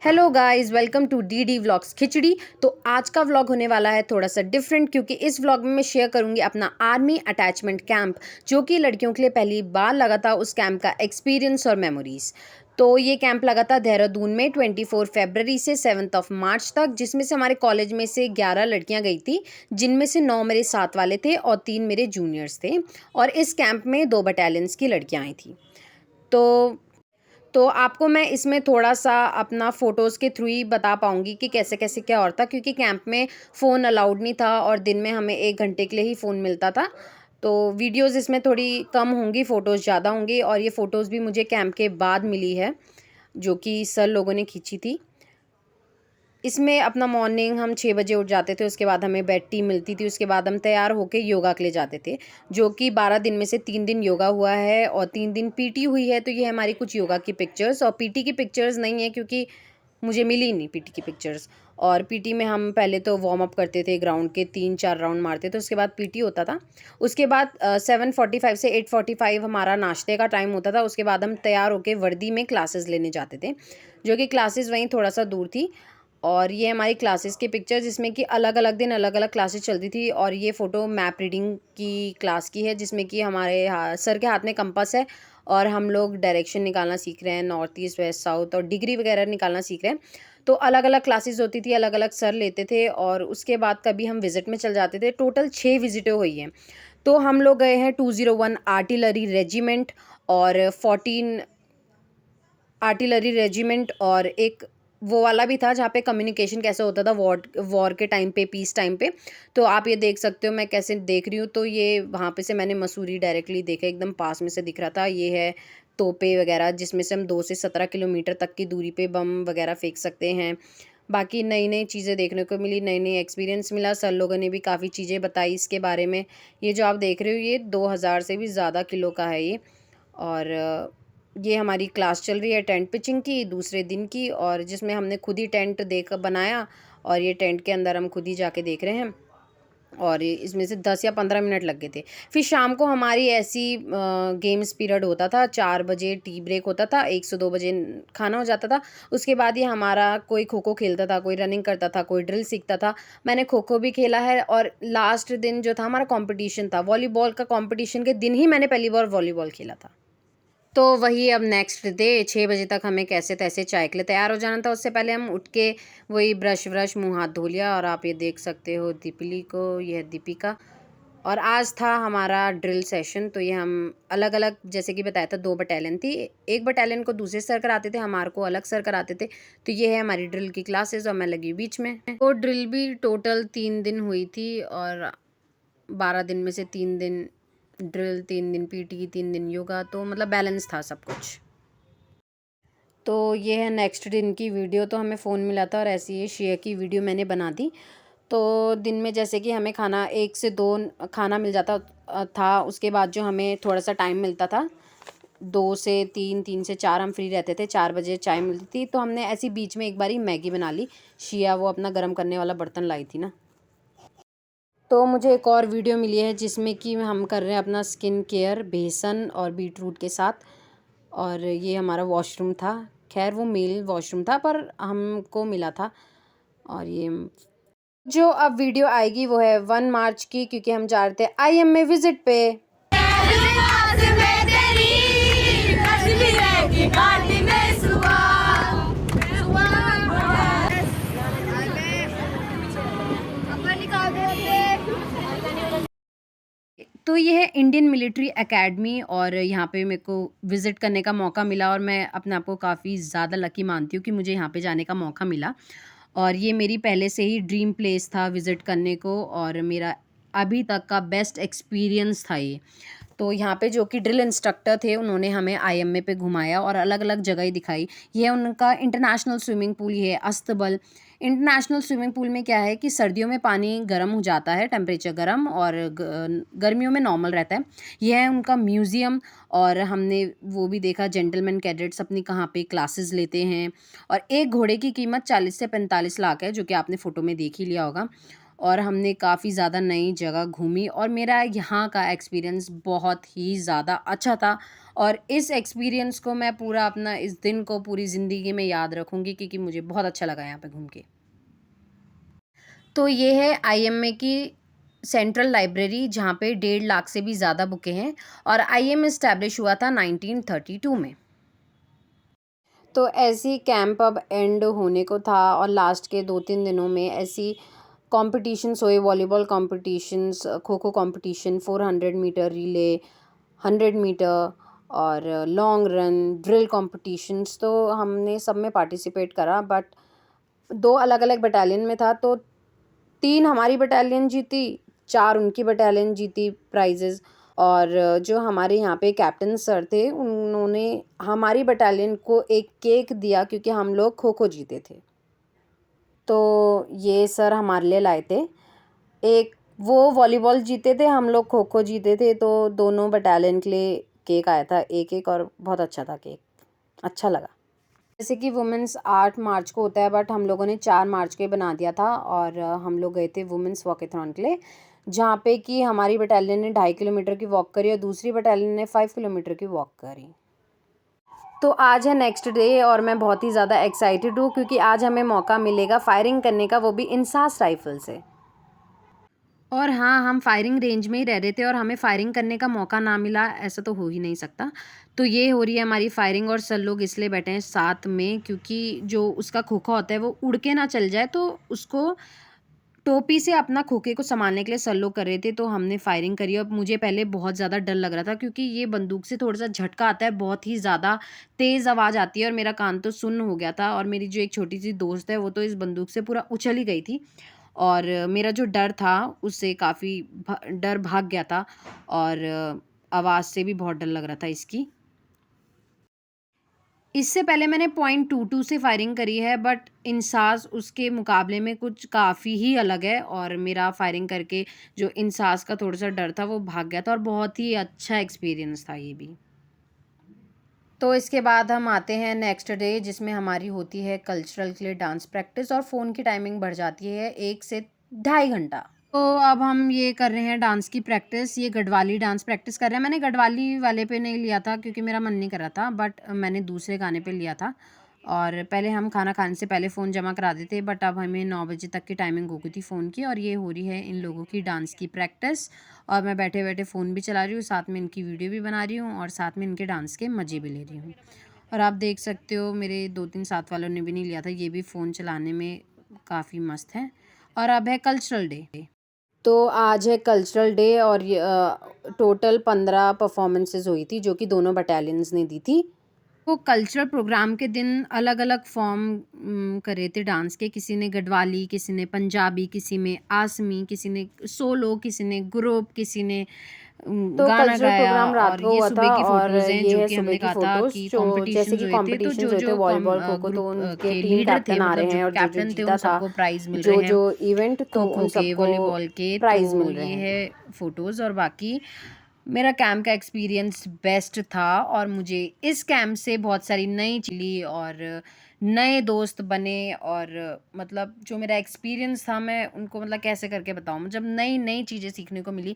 Hello guys, welcome to D D vlogs khichdi. तो आज का व्लॉग होने वाला है थोड़ा सा डिफरेंट, क्योंकि इस व्लॉग में मैं शेयर करूंगी अपना आर्मी अटैचमेंट कैंप जो कि लड़कियों के लिए पहली बार लगा था, उस कैंप का एक्सपीरियंस और मेमोरीज। तो ये कैंप लगा था देहरादून में 24 फरवरी से 7 मार्च तक, जिसमें से हमारे कॉलेज में से 11 लड़कियां गई थी, जिनमें से 9 मेरे साथ वाले थे और 3 मेरे जूनियर्स थे। और इस कैंप में 2 बटालियंस की लड़कियां आई थी। तो आपको मैं इसमें थोड़ा-सा अपना फ़ोटोज़ के थ्रू ही बता पाऊँगी कि कैसे-कैसे क्या और था, क्योंकि कैंप में फ़ोन अलाउड नहीं था और दिन में हमें 1 घंटे के लिए ही फ़ोन मिलता था। तो वीडियोज़ इसमें थोड़ी कम होंगी, फ़ोटोज़ ज़्यादा होंगी, और ये फ़ोटोज़ भी मुझे कैंप के बाद मिली है, जो कि सर लोगों ने खींची थी। इसमें अपना मॉर्निंग हम 6 बजे उठ जाते थे, उसके बाद हमें बेड टी मिलती थी, उसके बाद हम तैयार होके योगा के लिए जाते थे, जो कि 12 दिन में से 3 दिन योगा हुआ है और 3 दिन पीटी हुई है। तो ये हमारी कुछ योगा की पिक्चर्स, और पीटी की पिक्चर्स नहीं है क्योंकि मुझे मिली नहीं पीटी की पिक्चर्स। और पीटी में हम पहले तो वार्म अप करते थे, ग्राउंड के 3-4 राउंड मारते थे, उसके बाद पीटी होता था। उसके बाद 7:45 से 8:45 हमारा नाश्ते का टाइम होता था। उसके बाद हम तैयार होके वर्दी में क्लासेस लेने जाते थे, जो कि क्लासेस वहीं थोड़ा-सा दूर थी। और ये हमारी क्लासेस की पिक्चर, जिसमें कि अलग-अलग दिन अलग-अलग क्लासेस चलती थी। और ये फ़ोटो मैप रीडिंग की क्लास की है, जिसमें कि हमारे सर के हाथ में कंपास है और हम लोग डायरेक्शन निकालना सीख रहे हैं, नॉर्थ ईस्ट, वेस्ट, साउथ, और डिग्री वगैरह निकालना सीख रहे हैं। तो अलग-अलग क्लासेस होती थी, अलग-अलग सर लेते थे, और उसके बाद कभी हम विज़िट में चल जाते थे। टोटल 6 विज़िटें हुई हैं। तो हम लोग गए हैं 201 आर्टिलरी रेजिमेंट और 14 आर्टिलरी रेजिमेंट, और एक वो वाला भी था जहाँ पे कम्युनिकेशन कैसे होता था वॉर वॉर के टाइम पे, पीस टाइम पे। तो आप ये देख सकते हो मैं कैसे देख रही हूँ। तो ये वहाँ पे से मैंने मसूरी डायरेक्टली देखा, एकदम पास में से दिख रहा था। ये है तोपे वगैरह, जिसमें से हम 2 से 17 किलोमीटर तक की दूरी पे बम वगैरह फेंक सकते हैं। बाकी नई-नई चीज़ें देखने को मिली, नई-नई एक्सपीरियंस मिला। सर लोगों ने भी काफ़ी चीज़ें बताई इसके बारे में। ये जो आप देख रहे हो, ये 2000 से भी ज़्यादा किलो का है ये। और ये हमारी क्लास चल रही है टेंट पिचिंग की, दूसरे दिन की, और जिसमें हमने खुद ही टेंट देख बनाया, और ये टेंट के अंदर हम खुद ही जाके देख रहे हैं। और इसमें से 10 या 15 मिनट लग गए थे। फिर शाम को हमारी ऐसी गेम्स पीरियड होता था, 4 बजे टी ब्रेक होता था, 1 से 2 बजे खाना हो जाता था। उसके बाद ये हमारा कोई खो-खो खेलता था, कोई रनिंग करता था, कोई ड्रिल सीखता था। मैंने खो-खो भी खेला है, और लास्ट दिन जो था हमारा कॉम्पिटिशन था, वॉलीबॉल का कॉम्पिटिशन के दिन ही मैंने पहली बार वॉलीबॉल खेला था। तो वही अब नेक्स्ट डे 6 बजे तक हमें कैसे-तैसे चाय के लिए तैयार हो जाना था। उससे पहले हम उठ के वही ब्रश-व्रश, मुँह हाथ धो लिया, और आप ये देख सकते हो दीपली को, ये है दीपिका। और आज था हमारा ड्रिल सेशन। तो ये हम अलग-अलग, जैसे कि बताया था, 2 बटालियन थी। एक बटालियन को दूसरे सर कराते थे, हमारे को अलग सर कराते थे। तो ये है हमारी ड्रिल की क्लासेस, और मैं लगी हूँ बीच में। तो ड्रिल भी टोटल 3 दिन हुई थी, और 12 दिन में से 3 दिन ड्रिल, 3 दिन पीटी, 3 दिन योगा, तो मतलब बैलेंस था सब कुछ। तो ये है नेक्स्ट दिन की वीडियो। तो हमें फ़ोन मिला था, और ऐसी ही शेयर की वीडियो मैंने बना दी। तो दिन में जैसे कि हमें खाना 1 से 2 खाना मिल जाता था। उसके बाद जो हमें थोड़ा-सा टाइम मिलता था, 2 से 3, 3 से 4 हम फ्री रहते थे, 4 बजे चाय मिलती थी। तो हमने ऐसी बीच में एक बारी मैगी बना ली। शिया वो अपना गरम करने वाला बर्तन लाई थी ना। तो मुझे एक और वीडियो मिली है, जिसमें कि हम कर रहे हैं अपना स्किन केयर बेसन और बीटरूट के साथ। और ये हमारा वॉशरूम था। खैर वो मेल वॉशरूम था, पर हमको मिला था। और ये जो अब वीडियो आएगी वो है 1 मार्च की, क्योंकि हम जा रहे थे आईएम में विजिट पे। तो ये है इंडियन मिलिट्री एकेडमी, और यहाँ पे मेरे को विज़िट करने का मौका मिला, और मैं अपने आप को काफ़ी ज़्यादा लकी मानती हूँ कि मुझे यहाँ पे जाने का मौका मिला। और ये मेरी पहले से ही ड्रीम प्लेस था विज़िट करने को, और मेरा अभी तक का बेस्ट एक्सपीरियंस था ये। तो यहाँ पे जो कि ड्रिल इंस्ट्रक्टर थे, उन्होंने हमें आईएमए पे घुमाया और अलग-अलग जगह ही दिखाई। ये उनका इंटरनेशनल स्विमिंग पूल ही है, अस्तबल। इंटरनेशनल स्विमिंग पूल में क्या है कि सर्दियों में पानी गर्म हो जाता है, टेम्परेचर गर्म, और गर्मियों में नॉर्मल रहता है। ये है उनका म्यूज़ियम। और हमने वो भी देखा, जेंटलमैन कैडेट्स अपनी कहाँ पे क्लासेस लेते हैं। और एक घोड़े की कीमत 40 से 45 लाख है, जो कि आपने फ़ोटो में देख ही लिया होगा। और हमने काफ़ी ज़्यादा नई जगह घूमी और मेरा यहाँ का एक्सपीरियंस बहुत ही ज़्यादा अच्छा था और इस एक्सपीरियंस को मैं पूरा अपना इस दिन को पूरी ज़िंदगी में याद रखूँगी क्योंकि मुझे बहुत अच्छा लगा यहाँ पे घूम के। तो ये है आईएमए की सेंट्रल लाइब्रेरी जहाँ पे 1.5 लाख से भी ज़्यादा बुकें हैं और आईएमए इस्टेब्लिश हुआ था 1932 में। तो ऐसी कैंप अब एंड होने को था और लास्ट के 2-3 दिनों में ऐसी कॉम्पिटिशन्स हुए, volleyball competitions, kho-kho competition, 400 metre relay, 100 metre और लॉन्ग रन, ड्रिल कॉम्पिटिशन्स। तो हमने सब में पार्टिसिपेट करा बट 2 अलग-अलग बटालियन में था तो 3 हमारी बटालियन जीती, 4 उनकी बटालियन जीती प्राइज़ेज़ और जो हमारे यहाँ पे कैप्टन सर थे उन्होंने हमारी बटालियन को एक केक दिया क्योंकि हम लोग खो-खो जीते थे। तो ये सर हमारे लिए लाए थे। एक वो वॉलीबॉल जीते थे, हम लोग खो-खो जीते थे तो दोनों बटालियन के लिए केक आया था एक-एक और बहुत अच्छा था केक, अच्छा लगा। जैसे कि वुमेन्स 8 मार्च को होता है बट हम लोगों ने 4 मार्च को ही बना दिया था और हम लोग गए थे वुमेन्स वॉकेथॉन के लिए जहाँ पे कि हमारी बटालियन ने 2.5 किलोमीटर की वॉक करी और दूसरी बटालियन ने 5 किलोमीटर की वॉक करी। तो आज है नेक्स्ट डे और मैं बहुत ही ज़्यादा एक्साइटेड हूँ क्योंकि आज हमें मौका मिलेगा फायरिंग करने का, वो भी इंसास राइफल से। और हाँ, हम फायरिंग रेंज में ही रह रहे थे और हमें फायरिंग करने का मौका ना मिला, ऐसा तो हो ही नहीं सकता। तो ये हो रही है हमारी फायरिंग और सर लोग इसलिए बैठे हैं साथ में क्योंकि जो उसका खोखा होता है वो उड़ के ना चल जाए तो उसको टोपी से अपना खोखे को संभालने के लिए सर लोग कर रहे थे तो हमने फायरिंग करी और मुझे पहले बहुत ज़्यादा डर लग रहा था क्योंकि ये बंदूक से थोड़ा-सा झटका आता है, बहुत ही ज़्यादा तेज़ आवाज़ आती है और मेरा कान तो सुन्न हो गया था और मेरी जो एक छोटी-सी दोस्त है वो तो इस बंदूक से पूरा उछल ही गई थी और मेरा जो डर था उससे काफ़ी डर भाग गया था और आवाज़ से भी बहुत डर लग रहा था इसकी। इससे पहले मैंने .22 से फायरिंग करी है बट इंसास उसके मुकाबले में कुछ काफ़ी ही अलग है और मेरा फायरिंग करके जो इंसास का थोड़ा-सा डर था वो भाग गया था और बहुत ही अच्छा एक्सपीरियंस था ये भी। तो इसके बाद हम आते हैं नेक्स्ट डे जिसमें हमारी होती है कल्चरल के लिए डांस प्रैक्टिस और फ़ोन की टाइमिंग बढ़ जाती है 1 से ढाई घंटा। तो अब हम ये कर रहे हैं डांस की प्रैक्टिस, ये गढ़वाली डांस प्रैक्टिस कर रहे हैं। मैंने गढ़वाली वाले पे नहीं लिया था क्योंकि मेरा मन नहीं कर रहा था बट मैंने दूसरे गाने पे लिया था और पहले हम खाना खाने से पहले फ़ोन जमा करा देते बट अब हमें 9 बजे तक की टाइमिंग हो गई थी फ़ोन की और ये हो रही है इन लोगों की डांस की प्रैक्टिस और मैं बैठे-बैठे फ़ोन भी चला रही हूँ, साथ में इनकी वीडियो भी बना रही हूँ और साथ में इनके डांस के मज़े भी ले रही हूँ। और आप देख सकते हो मेरे 2-3 साथ वालों ने भी नहीं लिया था, ये भी फ़ोन चलाने में काफ़ी मस्त हैं। और अब है कल्चरल डे। तो आज है कल्चरल डे और ये टोटल 15 परफॉर्मेंसेस हुई थी जो कि दोनों बटालियंस ने दी थी। वो कल्चरल प्रोग्राम के दिन अलग-अलग फॉर्म करे थे डांस के, किसी ने गढ़वाली, किसी ने पंजाबी, किसी में आसमी, किसी ने सोलो, किसी ने ग्रुप, किसी ने तो गाना कल्चरल गाया प्रोग्राम रात और को ये हुआ था सुबह की और फ़ोटोज़ हैं ये जो है कि सुबह हमने की कहा था फ़ोटोज़ कि जो जैसे कॉम्पिटिशन्स कि हुए थे, तो कॉम्पिटिशन्स हुए थे जो-जो वॉलीबॉल खो-खो तो ग्रुप उनके के टीम लीडर थे कैप्टन आ मतलब रहे हैं जो और जो कैप्टन थे उन जीता था सबको प्राइज़ मिल रहे हैं। जो इवेंट तो खो-खो उन के, सबको वॉलीबॉल के, प्राइज़ तो मिल रहे ये हैं। है फ़ोटोज़ और बाकी मेरा कैंप का एक्सपीरियंस बेस्ट था और मुझे इस कैंप से बहुत सारी नई चिली और नए दोस्त बने और मतलब जो मेरा एक्सपीरियंस था मैं उनको मतलब कैसे करके बताऊँ? जब नई-नई चीज़ें सीखने को मिली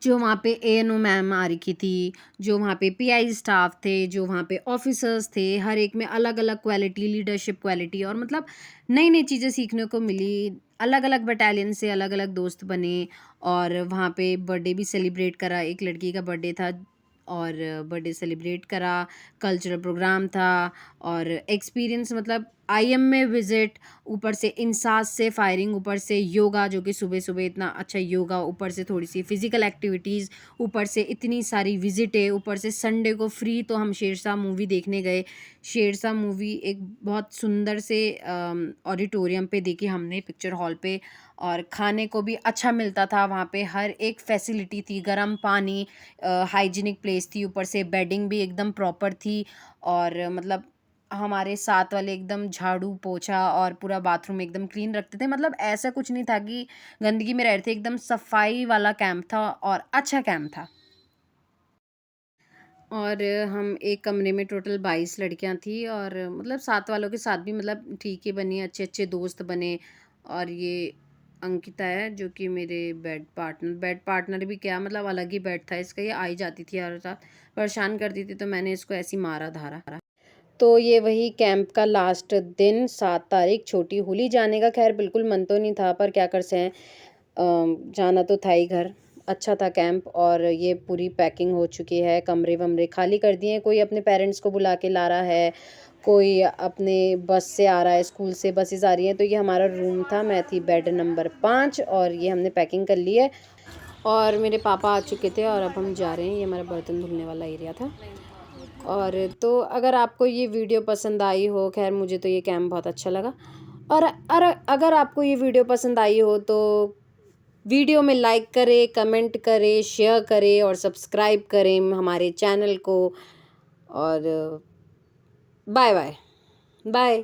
जो वहाँ पे एएनओ मैम आ रखी थी, जो वहाँ पे पीआई स्टाफ थे, जो वहाँ पे ऑफ़िसर्स थे, हर एक में अलग-अलग क्वालिटी, लीडरशिप क्वालिटी और मतलब नई-नई चीज़ें सीखने को मिली। अलग-अलग बटालियन से अलग-अलग दोस्त बने और वहाँ पे बर्थडे भी सेलिब्रेट करा, एक लड़की का बर्थडे था और बर्थडे सेलिब्रेट करा, कल्चरल प्रोग्राम था और एक्सपीरियंस मतलब आईएम में विज़िट, ऊपर से इंसास से फायरिंग, ऊपर से योगा जो कि सुबह-सुबह इतना अच्छा योगा, ऊपर से थोड़ी-सी फ़िज़िकल एक्टिविटीज़, ऊपर से इतनी सारी विज़िटें, ऊपर से संडे को फ्री तो हम शेरशाह मूवी देखने गए। शेरशाह मूवी एक बहुत सुंदर से ऑडिटोरियम पे देखी हमने पिक्चर हॉल पे और खाने को भी अच्छा मिलता था वहाँ पे, हर एक फैसिलिटी थी, गर्म पानी, हाइजीनिक प्लेस थी, ऊपर से बेडिंग भी एकदम प्रॉपर थी और मतलब हमारे साथ वाले एकदम झाड़ू पोछा और पूरा बाथरूम एकदम क्लीन रखते थे मतलब ऐसा कुछ नहीं था कि गंदगी में रह रहे थे, एकदम सफाई वाला कैंप था और अच्छा कैंप था। और हम एक कमरे में टोटल 22 लड़कियां थी और मतलब साथ वालों के साथ भी मतलब ठीक ही बनी, अच्छे अच्छे दोस्त बने और ये अंकिता है जो कि मेरे बेड पार्टनर भी क्या मतलब अलग ही बेड था इसका, ये आई जाती थी हर रात, परेशान करती थी, तो मैंने इसको ऐसी मारा धारा। तो ये वही कैंप का लास्ट दिन 7 तारीख छोटी होली जाने का, खैर बिल्कुल मन तो नहीं था पर क्या कर से हैं, जाना तो था ही घर। अच्छा था कैंप और ये पूरी पैकिंग हो चुकी है, कमरे वमरे खाली कर दिए हैं, कोई अपने पेरेंट्स को बुला के ला रहा है, कोई अपने बस से आ रहा है, स्कूल से बसेस आ रही हैं। तो ये हमारा रूम था, मैं थी बेड नंबर 5 और ये हमने पैकिंग कर ली है और मेरे पापा आ चुके थे और अब हम जा रहे हैं। ये हमारा बर्तन धुलने वाला एरिया था। और तो अगर आपको ये वीडियो पसंद आई हो, खैर मुझे तो ये कैंप बहुत अच्छा लगा, और अगर आपको ये वीडियो पसंद आई हो तो वीडियो में लाइक करें, कमेंट करें, शेयर करें और सब्सक्राइब करें हमारे चैनल को। और बाय बाय बाय।